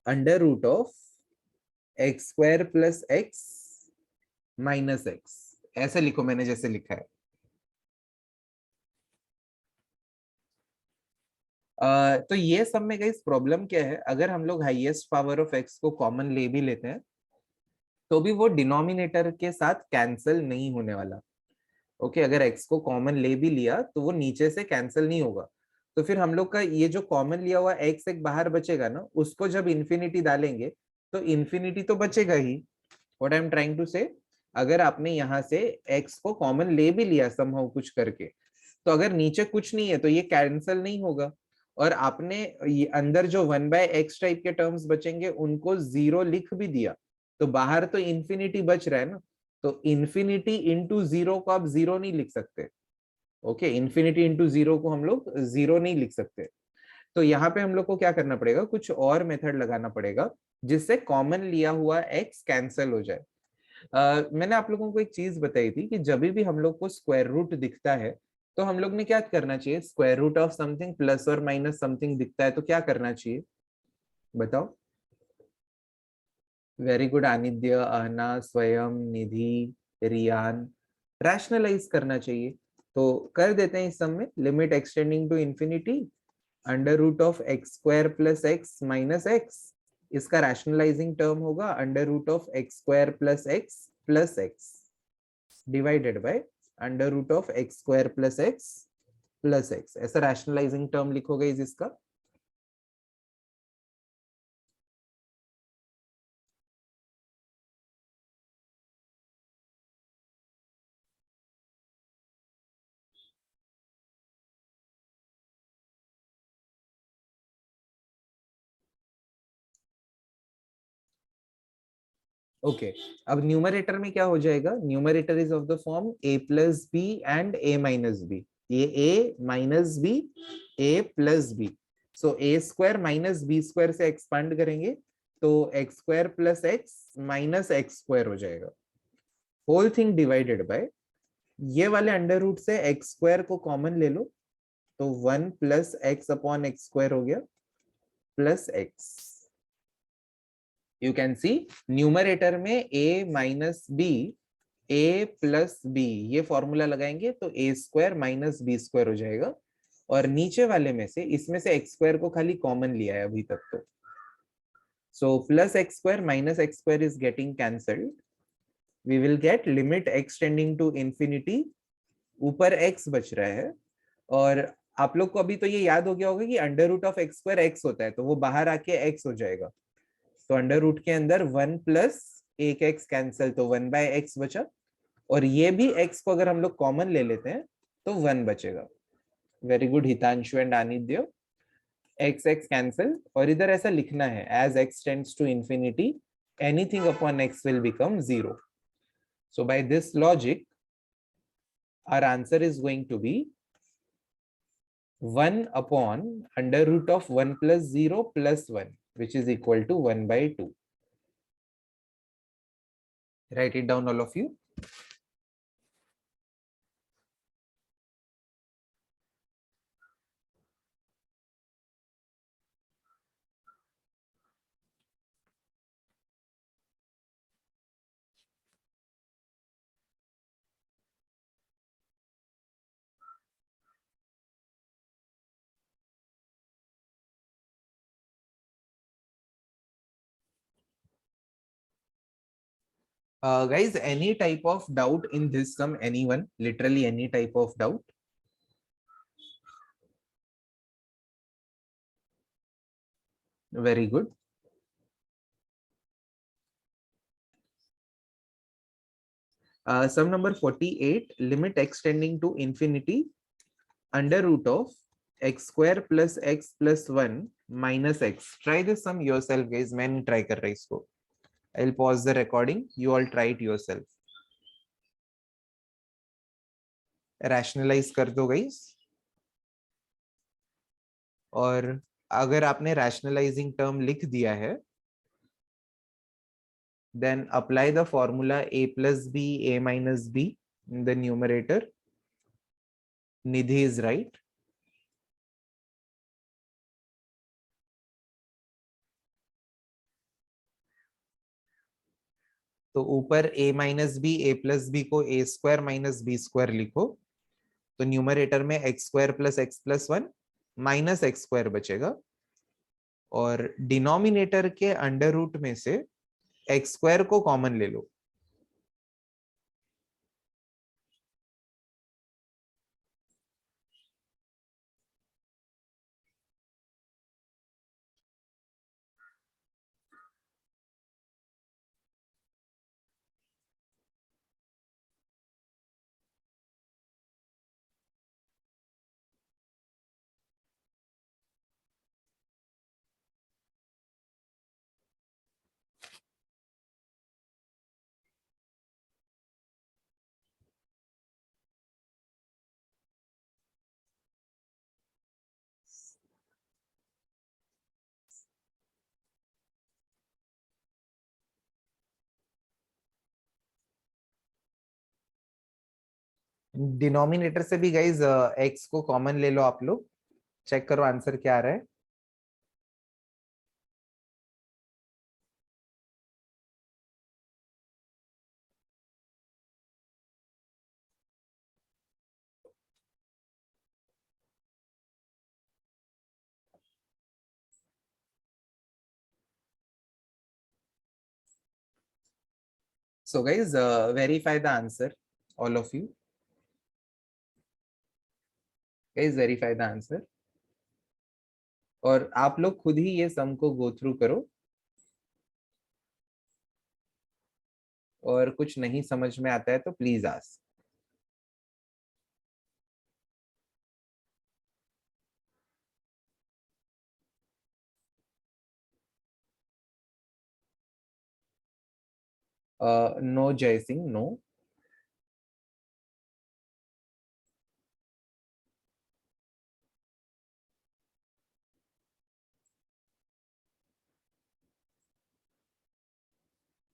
Under root of x square plus x minus x. ऐसे लिखो, मैंने जैसे लिखा है. तो ये सब में गाइस प्रॉब्लम क्या है, अगर हम लोग हाईएस्ट पावर ऑफ एक्स को कॉमन ले भी लेते हैं तो भी वो डिनोमिनेटर के साथ कैंसिल नहीं होने वाला. ओके, अगर एक्स को कॉमन ले भी लिया तो वो नीचे से कैंसिल नहीं होगा. तो फिर हम लोग का ये जो कॉमन लिया हुआ एक्स एक बाहर बचेगा ना, उसको जब इन्फिनिटी डालेंगे तो इन्फिनिटी तो बचेगा ही. What I am trying to say, अगर आपने यहाँ से एक्स को कॉमन ले भी लिया समहाउ कुछ करके, तो अगर नीचे कुछ नहीं है तो ये कैंसिल नहीं होगा. और आपने अंदर जो 1/x टाइप के टर्म्स बचेंगे उनको 0 लिख भी दिया, तो बाहर तो इन्फिनिटी बच रहा है ना. तो इन्फिनिटी इंटू 0 को आप 0 नहीं लिख सकते. ओके, इन्फिनिटी इंटू 0 को हम लोग 0 नहीं लिख सकते. तो यहाँ पे हम लोग को क्या करना पड़ेगा, कुछ और मेथड लगाना पड़ेगा जिससे कॉमन लिया हुआ x कैंसिल हो जाए. मैंने आप लोगों को एक चीज बताई थी कि जब भी हम लोग को स्क्वायर रूट दिखता है तो हम लोग ने क्या करना चाहिए, square root of something plus और माइनस समथिंग दिखता है तो क्या करना चाहिए, बताओ. वेरी गुड आनिद्य, अहना, स्वयं, निधि, रियान. रैशनलाइज करना चाहिए. तो कर देते हैं इस सम में. Limit x tending to infinity under root of x square plus x minus x. इसका रैशनलाइजिंग टर्म होगा under root of x square plus x divided by under root of x square plus x. ऐसा rationalising term लिखोगे इसका. Okay, अब numerator में क्या हो जाएगा, numerator is of the form a plus b and a minus b. ये a minus b, a plus b. So a square minus b square से एक्सपांड करेंगे तो x square plus x minus x square हो जाएगा. Whole thing divided by ये वाले under root से x square को कॉमन ले लो तो 1 plus x upon x square हो गया plus x. You can see numerator में a minus b, a plus b, ये फॉर्मूला लगाएंगे तो a square minus b square हो जाएगा. और नीचे वाले में से इसमें से एक्स स्क्वायर को खाली कॉमन लिया है अभी तक तो. So plus x square minus x square is getting cancelled. We will get limit x tending to infinity. ऊपर x बच रहा है. और आप लोग को अभी तो ये याद हो गया होगा कि under root of x square x होता है, तो वो बाहर आके x हो जाएगा. तो अंडर रूट के अंदर 1 प्लस एक x कैंसिल तो 1/x बचा. और ये भी x को अगर हम लोग कॉमन ले लेते हैं तो 1 बचेगा. Very good Hitanshu and Anindya. x x cancel. और इधर ऐसा लिखना है as x tends to infinity anything upon x will become 0. So by this logic our answer is going to be 1 upon under root of 1 plus 0 plus 1, which is equal to 1 by 2. Write it down, all of you. Guys, any type of doubt in this sum? Anyone? Literally any type of doubt? Very good. Sum number 48, limit x tending to infinity under root of x square plus x plus 1 minus x. Try this sum yourself guys. मैं नहीं try कर रहा इसको. I'll pause the recording. You all try it yourself. Rationalize कर दो guys. और अगर आपने rationalizing term लिख दिया है, then apply the formula a plus b, a minus b in the numerator. Nidhi is right. तो ऊपर a minus b, a plus b को a square minus b square लिखो, तो न्यूमरेटर में x square plus 1 minus x square बचेगा, और denominator के under root में से एक्स स्क्वायर को कॉमन ले लो. डिनोमिनेटर से भी गाइज एक्स को कॉमन ले लो आप लोग. चेक करो आंसर क्या आ रहा है. So guys, verify the answer, all of you. Guys, verify the answer. और आप लोग खुद ही ये सम को गो थ्रू करो, और कुछ नहीं समझ में आता है तो please ask. No Jay Singh, no.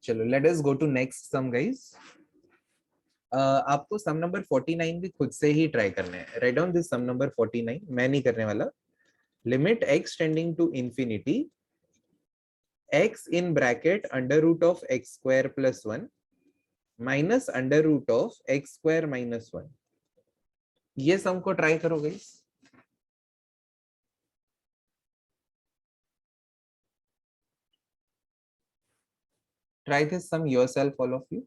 चलो let us go to next sum guys. आपको सम नंबर 49 भी खुद से ही ट्राई करना है. Right down this sum number 49. मैं नहीं करने वाला. Limit x tending to infinity x in bracket under root of x square plus 1 minus under root of x square minus 1. ये सम को ट्राई करो guys. Try this sum yourself, all of you.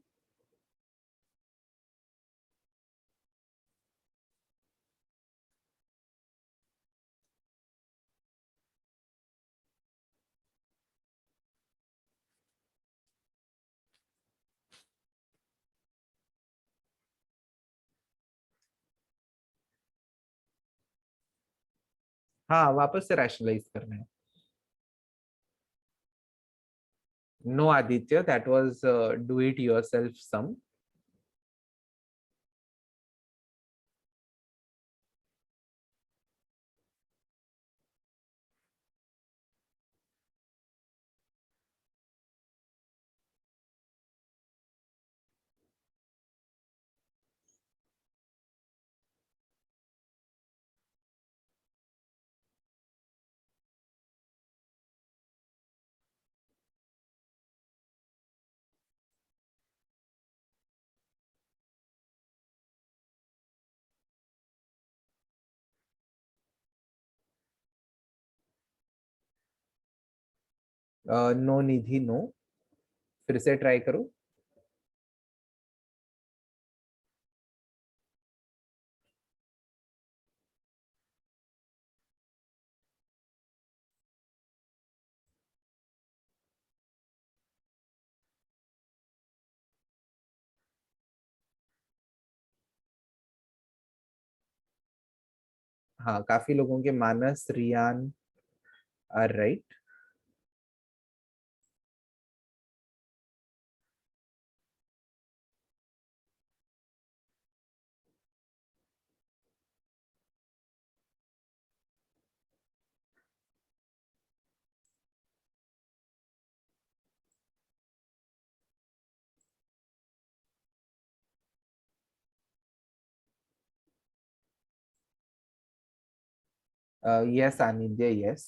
हाँ, वापस से rationalise करना है. No Aditya, that was do it yourself sum. No Nidhi, no. फिर से ट्राई करो. हाँ, काफी लोगों के Manas, Riyan are right. Yes, Anindya, yes.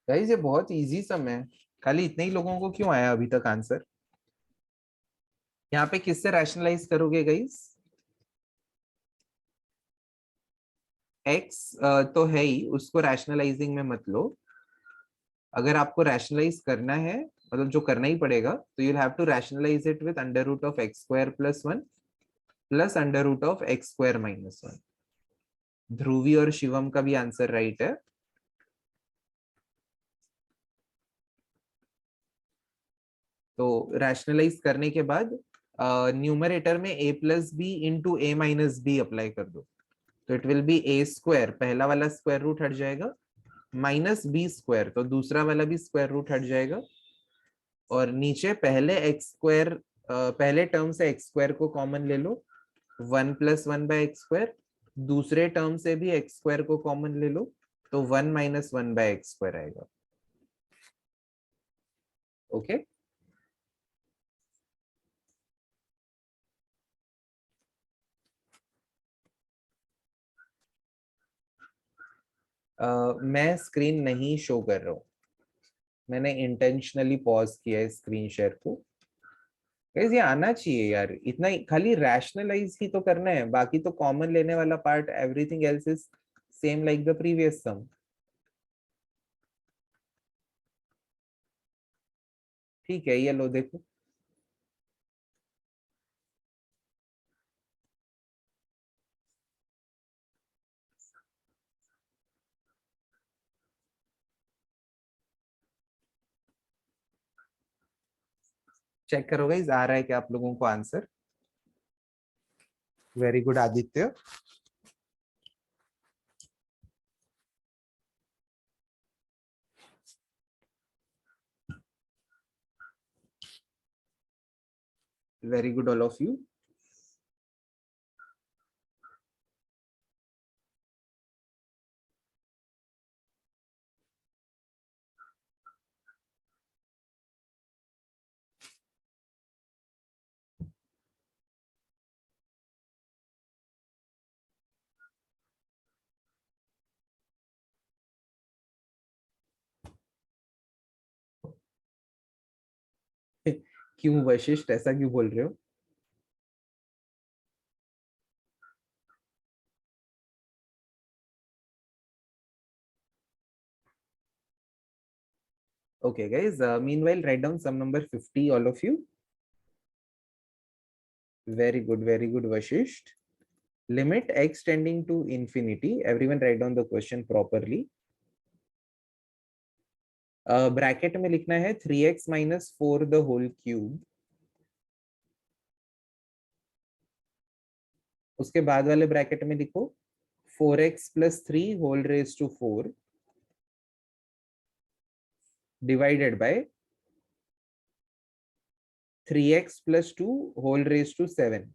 Guys ये बहुत इजी सम है, खाली इतने ही लोगों को क्यों आया अभी तक आंसर? यहाँ पे किससे रैशनलाइज करोगे गाइस? एक्स तो है ही, उसको रैशनलाइजिंग में मत लो. अगर आपको रैशनलाइज करना है, मतलब जो करना ही पड़ेगा, तो you have to rationalise it with under root of x square plus one plus under root of x square minus one. Dhruvi और शिवम का भी आंसर राइट है. तो रैशनलाइज करने के बाद न्यूमरेटर में a plus b into a minus b apply कर दो. तो it will be a square, पहला वाला स्क्वायर रूट हट जाएगा, माइनस बी स्क्वायर, तो दूसरा वाला भी स्क्वायर रूट हट जाएगा, और नीचे पहले एक्स स्क्वायर, पहले टर्म से एक्स स्क्वायर को कॉमन ले लो, one plus one by x square. दूसरे टर्म से भी एक्स स्क्वायर को कॉमन ले लो, तो one minus one by x square आएगा. ओके. मैं स्क्रीन नहीं शो कर रहा हूँ, मैंने इंटेंशनली पॉज किया है स्क्रीन शेयर को. Guys, ये आना चाहिए यार, इतना ही खाली रैशनलाइज ही तो करना है, बाकी तो कॉमन लेने वाला part, everything else is same like the previous sum. ठीक है, ये लो देखो. चेक करो गाइस, आ रहा है क्या आप लोगों को answer? Very good Aditya. Very good all of you. क्यों वशिष्ठ, ऐसा क्यों बोल रहे हो? Okay guys, meanwhile write down sum number 50 all of you. Very good Vashisht. Limit x tending to infinity, everyone write down the question properly. Bracket में लिखना है 3x minus 4 the whole cube. उसके बाद वाले ब्रैकेट में लिखो 4x plus 3 whole raised to 4 divided by 3x plus 2 whole raised to 7.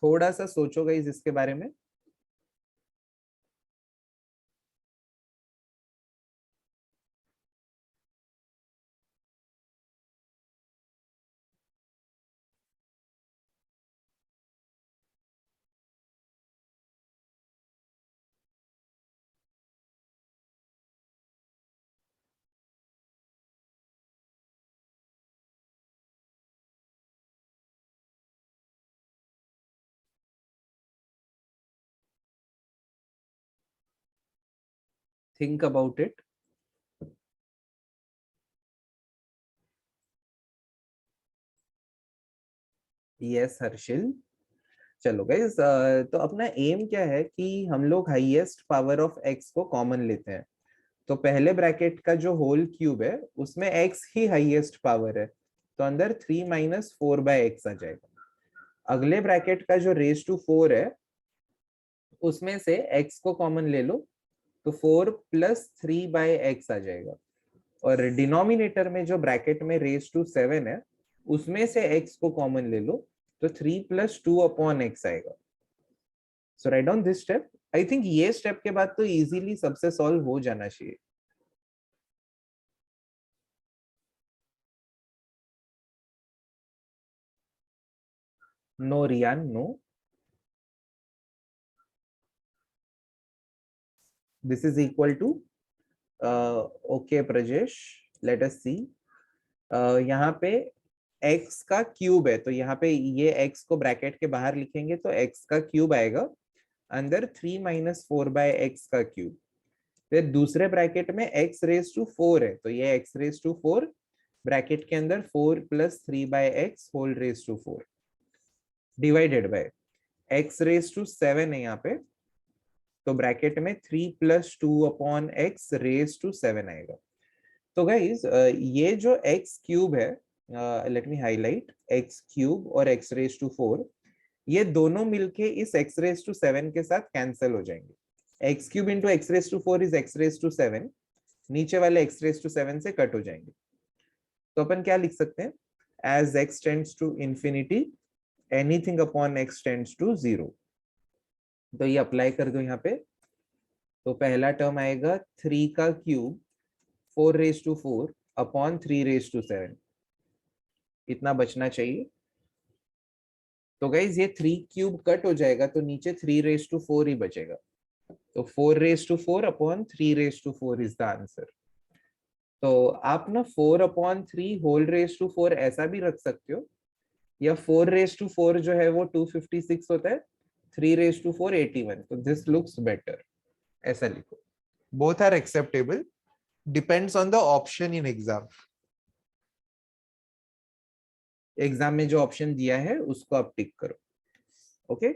थोड़ा सा सोचो गाइस इसके बारे में. Think about it. Yes Harshil. चलो गाइस, तो अपना एम क्या है कि हम लोग हाईएस्ट पावर ऑफ एक्स को कॉमन लेते हैं। तो पहले ब्रैकेट का जो होल क्यूब है उसमें x ही हाईएस्ट पावर है, तो अंदर 3 माइनस 4/x आ जाएगा। अगले ब्रैकेट का जो रेज टू 4 है उसमें से x को कॉमन ले लो, तो 4 प्लस 3/x आ जाएगा। और डिनोमिनेटर में जो ब्रैकेट में रेज टू 7 है उसमें से x को कॉमन ले लो, तो 3 प्लस 2/x आएगा। So write down this step. I think ये स्टेप के बाद तो इजीली सबसे सॉल्व हो जाना चाहिए। No Riyan, no. This is equal to okay Prajnesh, let us see। यहाँ पे x का क्यूब है, तो यहाँ पे ये x को ब्रैकेट के बाहर लिखेंगे तो x का क्यूब आएगा, अंदर 3 माइनस 4/x का क्यूब। फिर दूसरे ब्रैकेट में x रेज टू 4 है, तो ये x रेज टू 4 ब्रैकेट के अंदर 4 plus 3/x whole raise to 4 divided by x raise to 7 है यहाँ पे, तो ब्रैकेट में 3 प्लस 2/x रेज टू 7 आएगा। तो गाइज ये जो x क्यूब है, let me highlight, x cube और x रेज टू 4, ये दोनों मिलके इस x रेज टू 7 के साथ कैंसिल हो जाएंगे। x cube into x raise to 4 is x raise to 7, नीचे वाले x रेज टू 7 से कट हो जाएंगे। तो अपन क्या लिख सकते हैं, as x tends to infinity anything upon x tends to 0। तो ये अप्लाई कर दो यहाँ पे, तो पहला टर्म आएगा 3 का cube 4 raise to 4 upon 3 raise to 7, इतना बचना चाहिए। तो गाइज ये 3 क्यूब कट हो जाएगा, तो नीचे 3 रेज टू 4 ही बचेगा, तो 4 raise to 4 upon 3 raise to 4 is the answer. तो आप ना 4/3 होल रेज टू 4 ऐसा भी रख सकते हो, या 4 रेज टू 4 जो है वो 256 होता है, 3 रेज टू 4 81, तो दिस लुक्स बेटर, ऐसा लिखो। Both are acceptable, depends on the option in exam. Exam में जो ऑप्शन दिया है उसको आप टिक करो, okay.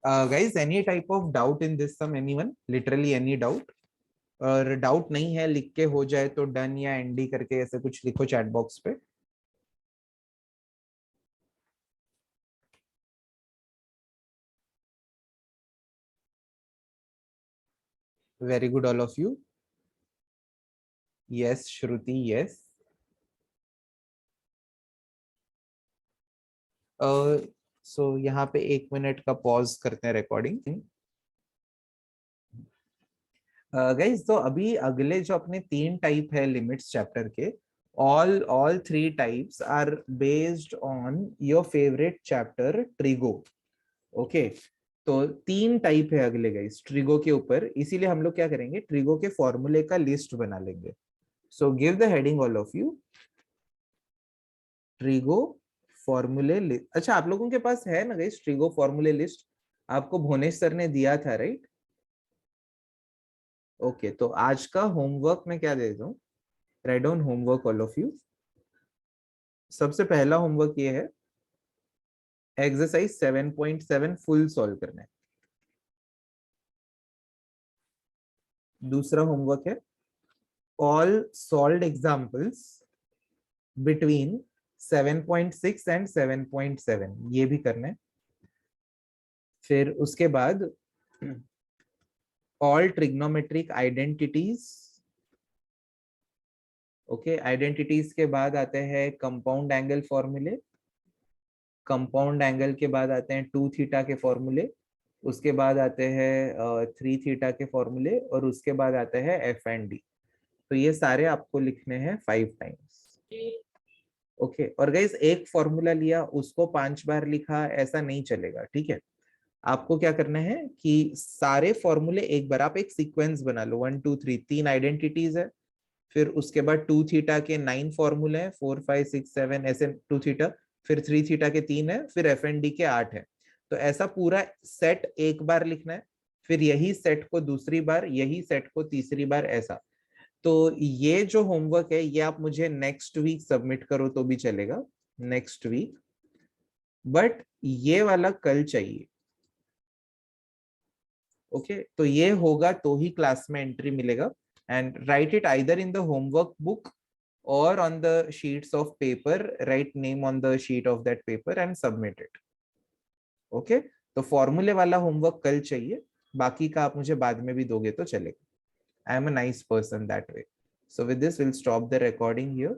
Guys, any type of doubt in this sum? Anyone? Literally any doubt? और डाउट नहीं है लिख के हो जाए तो डन या एनडी करके ऐसे कुछ लिखो चैट बॉक्स पे। Very good all of you. Yes Shruti, yes. So यहाँ पे 1 मिनट का पॉज करते हैं रिकॉर्डिंग। गाइज तो अभी अगले जो अपने 3 टाइप है लिमिट्स चैप्टर के, all 3 types are based on your favorite chapter trigo, okay. तो 3 टाइप है अगले गाइस ट्रिगो के ऊपर, इसीलिए हम लोग क्या करेंगे, ट्रिगो के फॉर्मूले का लिस्ट बना लेंगे। So give the heading all of you, trigo फॉर्मूले लिस्ट। अच्छा, आप लोगों के पास है ना गाइस ट्रिगो फॉर्मूले लिस्ट, आपको भुवनेश सर ने दिया था राइट? ओके, तो आज का होमवर्क मैं क्या दे दूं, write down homework all of you. सबसे पहला होमवर्क ये है, एक्सरसाइज 7.7 फुल सॉल्व करना है। दूसरा होमवर्क है all solved examples between 7.6 and 7.7, ये भी करना है। फिर उसके बाद all trigonometric identities, okay. Identities के बाद आते हैं कंपाउंड एंगल फॉर्मूले, कंपाउंड एंगल के बाद आते हैं 2 थीटा के फॉर्मूले, 2 थीटा के बाद आते हैं 2 थीटा के फॉर्मूले, उसके बाद आते हैं 3 थीटा के फॉर्मूले, और उसके बाद आते हैं एफ एंड डी। तो ये सारे आपको लिखने हैं 5 टाइम्स। ओके, और गाइस एक फॉर्मूला लिया उसको 5 बार लिखा, ऐसा नहीं चलेगा, ठीक है। आपको क्या करना है कि सारे फॉर्मूले एक बार आप एक सीक्वेंस बना लो, 1 2 3, 3 आइडेंटिटीज है, फिर उसके बाद 2 थीटा के 9 फॉर्मूले हैं, 4 5 6 7 ऐसे 2 थीटा, फिर 3 थीटा के 3 है, फिर एफ एंड डी के 8 है। तो ऐसा पूरा सेट एक बार लिखना है, फिर यही सेट को दूसरी बार, यही सेट को तीसरी बार, ऐसा। तो ये जो होमवर्क है ये आप मुझे नेक्स्ट वीक सबमिट करो तो भी चलेगा, नेक्स्ट वीक, बट ये वाला कल चाहिए। ओके, तो ये होगा तो ही क्लास में एंट्री मिलेगा। And write it either in the homework book or on the sheets of paper, write name on the sheet of that paper and submit it. Okay, तो फॉर्मूले वाला होमवर्क कल चाहिए, बाकी का आप मुझे बाद में भी दोगे तो चलेगा। I am a nice person that way. So with this, we'll stop the recording here.